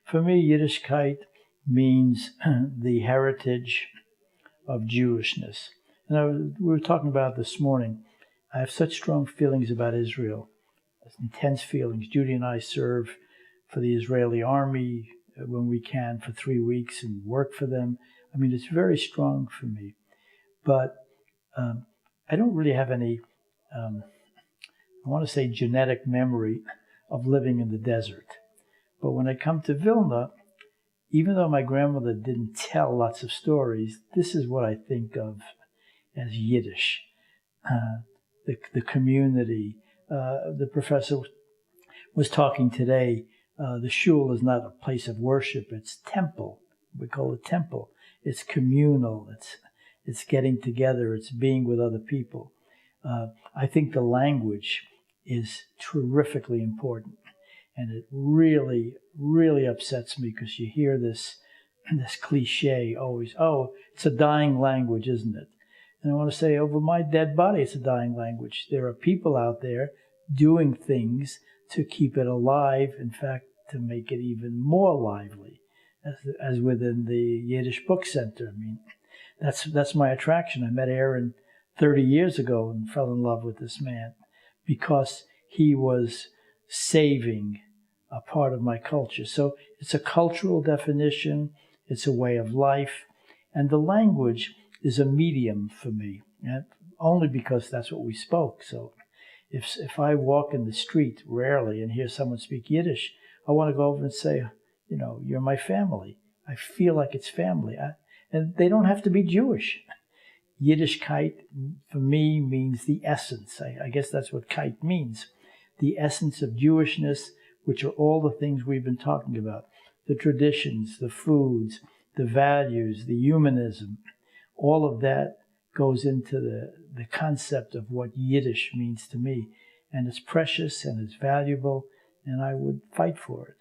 For me, Yiddishkeit means the heritage of Jewishness. And we were talking about it this morning. I have such strong feelings about Israel, intense feelings. Judy and I serve for the Israeli army when we can for 3 weeks and work for them. I mean, it's very strong for me. But I don't really have any, I want to say, genetic memory of living in the desert. But when I come to Vilna, even though my grandmother didn't tell lots of stories, this is what I think of as Yiddish. The community. The professor was talking today. The shul is not a place of worship; it's temple. We call it temple. It's communal. It's getting together. It's being with other people. I think the language is terrifically important, and it really, really upsets me because you hear this cliche always. Oh, it's a dying language, isn't it? And I want to say, over my dead body, it's a dying language. There are people out there doing things to keep it alive, in fact, to make it even more lively, as within the Yiddish Book Center. I mean, that's my attraction. I met Aaron 30 years ago and fell in love with this man because he was saving a part of my culture. So it's a cultural definition, it's a way of life, and the language is a medium for me, only because that's what we spoke. So if I walk in the street rarely and hear someone speak Yiddish, I want to go over and say, you're my family. I feel like it's family. And they don't have to be Jewish. Yiddishkeit, for me, means the essence. I guess that's what kite means. The essence of Jewishness, which are all the things we've been talking about. The traditions, the foods, the values, the humanism. All of that goes into the concept of what Yiddish means to me. And it's precious and it's valuable, and I would fight for it.